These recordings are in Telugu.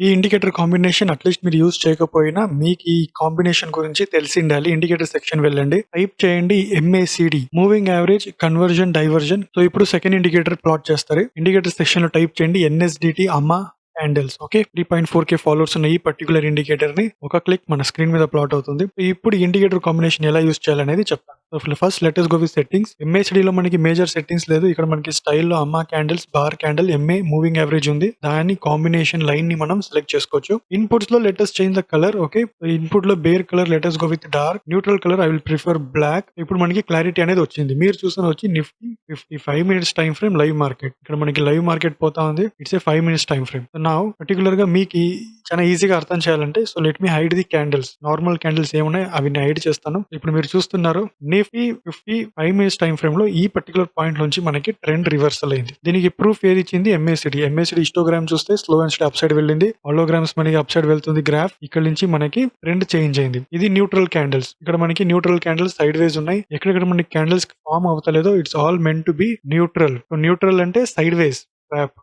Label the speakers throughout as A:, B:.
A: ఈ ఇండికేటర్ కాంబినేషన్ అట్లీస్ట్ మీరు యూజ్ చేయకపోయినా మీకు ఈ కాంబినేషన్ గురించి తెలిసిండాలి. ఇండికేటర్ సెక్షన్ వెళ్ళండి, టైప్ చేయండి MACD, moving average conversion diversion. So ఇప్పుడు సెకండ్ ఇండికేటర్ ప్లాట్ చేస్తారు. ఇండికేటర్ సెక్షన్ లో టైప్ చేయండి NSDT అమ్మా క్యాండిల్స్. ఓకే, 3.4K ఫాలోవర్స్ ఉన్న ఈ పర్టికులర్ ఇండికేటర్ ని ఒక క్లిక్ మన స్క్రీన్ మీద ప్లాట్ అవుతుంది. ఇప్పుడు ఇండికేటర్ కాంబినేషన్ ఎలా యూస్ చేయాలనేది చెప్తాను. So first let us go with settings. MACD లో మనకి మేజర్ సెట్టింగ్స్ లేదు. ఇక్కడ మనకి స్టైల్లో అమ్మా candles, bar candle, MA moving average ఉంది. దాని కాంబినేషన్ లైన్ ని మనం సెలెక్ట్ చేసుకోవచ్చు. ఇన్పుట్స్ లో let us change the colour. Okay, input లో బేర్ కలర్ లెట్ us go with dark. Neutral colour I will prefer black. ఇప్పుడు మనకి క్లారిటీ అనేది వచ్చింది. మీరు చూసిన వచ్చి Nifty 55 minutes time frame live market. ఇక్కడ మనకి లైవ్ మార్కెట్ పోతా ఉంది. It's a 5 minutes time frame. నా పర్టికులర్ గా మీకు చాలా ఈజీగా అర్థం చేయాలంటే so let me hide the candles. Normal candles ఏమున్నాయి అవి హైడ్ చేస్తాను. ఇప్పుడు మీరు చూస్తున్నారు నిఫ్టీ 55 మినిట్స్ టైం ఫ్రేమ్ లో ఈ పర్టికులర్ పాయింట్ నుంచి మనకి ట్రెండ్ రివర్సల్ అయింది. దీనికి ప్రూఫ్ ఏది ఇచ్చింది? MACD హిస్టోగ్రామ్ చూస్తే slow and step up side వెళ్ళింది. ఆలోగ్రామ్స్ మనకి అప్ సైడ్ వెళ్తుంది. గ్రాఫ్ ఇక్కడ నుంచి మనకి ట్రెండ్ చేంజ్ అయింది. ఇది న్యూట్రల్ క్యాండిల్స్. ఇక్కడ మనకి న్యూట్రల్ క్యాండిల్స్ సైడ్ వేస్ ఉన్నాయి. ఎక్కడెక్కడ మనకి క్యాండిల్స్ ఫామ్ అవుతలేదో it's all meant to be neutral. Neutral అంటే sideways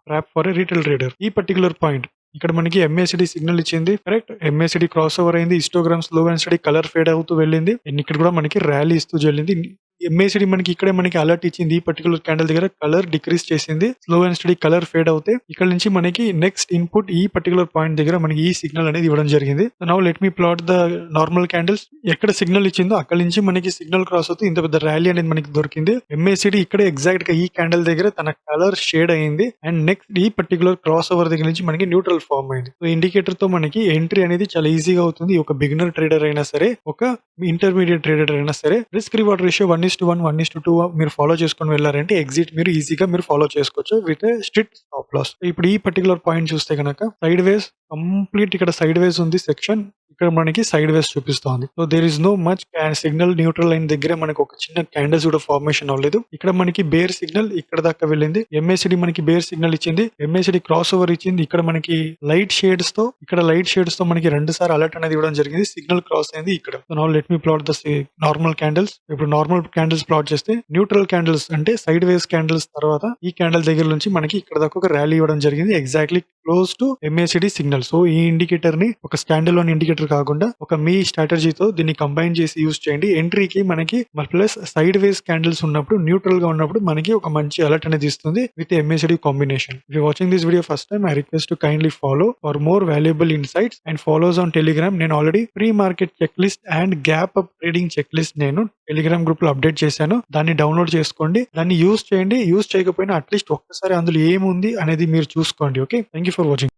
A: trap for a retail trader. ఈ పర్టికులర్ పాయింట్ ఇక్కడ మనకి MACD సిగ్నల్ ఇచ్చింది. కరెక్ట్, MACD క్రాస్ ఓవర్ అయింది. Histogram slow and steady colour fade అవుతూ వెళ్ళింది. ఇక్కడ కూడా మనకి ర్యాలీ ఇస్తూ వెళ్ళింది. MACD మనకి ఇక్కడే మనకి అలర్ట్ ఇచ్చింది. ఈ పర్టికులర్ క్యాండిల్ దగ్గర కలర్ డిక్రీస్ చేసింది. Slow and steady colour fade అవుతే ఇక్కడ నుంచి మనకి నెక్స్ట్ ఇన్పుట్ ఈ పర్టికులర్ పాయింట్ దగ్గర మనకి ఈ సిగ్నల్ అనేది ఇవ్వడం జరిగింది. Now let me plot the normal candles. ఎక్కడ సిగ్నల్ ఇచ్చిందో అక్కడ నుంచి మనకి సిగ్నల్ క్రాస్ అవుతూ ఇంత పెద్ద ర్యాలీ అనేది మనకి దొరికింది. MACD ఇక్కడ ఎగ్జాక్ట్ గా ఈ క్యాండిల్ దగ్గర తన కలర్ షేడ్ అయింది. అండ్ నెక్స్ట్ ఈ పర్టికులర్ క్రాస్ ఓవర్ దగ్గర నుంచి మనకి న్యూట్రల్ ఫార్మ్ అయింది. సో ఇండికేటర్ తో మనకి ఎంట్రీ అనేది చాలా ఈజీగా అవుతుంది. ఒక బిగినర్ ట్రేడర్ అయినా సరే, ఒక ఇంటర్మీడియట్ ట్రేడర్ అయినా సరే, రిస్క్ రివార్డ్ రేషియో 1:1, 1:2 మీరు ఫాలో చేసుకొని వెళ్ళారంటే ఎగ్జిట్ మీరు ఈజీగా మీరు ఫాలో చేసుకోవచ్చు విత్ స్ట్రిక్ట్ స్టాప్ లాస్. ఇప్పుడు ఈ పర్టికులర్ పాయింట్ చూస్తే కనుక సైడ్ వేస్ కంప్లీట్ ఇక్కడ సైడ్ వేస్ ఉంది సెక్షన్. ఇక్కడ మనకి సైడ్ వేస్ చూపిస్తోంది. So there is no much signal. Neutral line దగ్గర మనకి ఒక చిన్న క్యాండిల్స్ కూడా ఫార్మేషన్ అవ్వలేదు. ఇక్కడ మనకి బేర్ సిగ్నల్ ఇక్కడ దాకా వెళ్ళింది. MACD మనకి బేర్ సిగ్నల్ ఇచ్చింది. MACD క్రాస్ ఓవర్ ఇచ్చింది. ఇక్కడ మనకి లైట్ షేడ్స్ తో మనకి 2 సార్లు అలర్ట్ అనేది ఇవ్వడం జరిగింది. సిగ్నల్ క్రాస్ అయింది ఇక్కడ. So now let me plot the normal candles. ఇప్పుడు నార్మల్ క్యాండిల్స్ ప్లాట్ చేస్తే న్యూట్రల్ క్యాండిల్స్ అంటే సైడ్ వేస్ క్యాండిల్స్ తర్వాత ఈ క్యాండిల్ దగ్గర నుంచి మనకి ఇక్కడ దాకా ఒక ర్యాలీ ఇవ్వడం జరిగింది. Exactly close to MACD signal. So ఈ ఇండికేటర్ ని ఒక స్టాండ్ లోన్ ఇండికేటర్ కాకుండా ఒక మీ స్ట్రాటజీతో దీన్ని కంబైన్ చేసి యూజ్ చేయండి. ఎంట్రీకి మనకి ప్లస్ సైడ్ వేస్ క్యాండిల్స్ ఉన్నప్పుడు, న్యూట్రల్ గా ఉన్నప్పుడు మనకి ఒక మంచి అలర్ట్ అనేది ఇస్తుంది with MACD combination. If you watching this video first time, I request to kindly follow for more valuable insights and follows on Telegram. నేను already pre market check list and gap up trading check list నేను టెలిగ్రామ్ గ్రూప్ లో అప్డేట్ చేశాను. దాన్ని డౌన్లోడ్ చేసుకోండి, దాన్ని యూజ్ చేయండి. యూజ్ చేయకపోయినా అట్లీస్ట్ ఒక్కసారి అందులో ఏముంది అనేది మీరు చూసుకోండి. Okay, thank you for watching.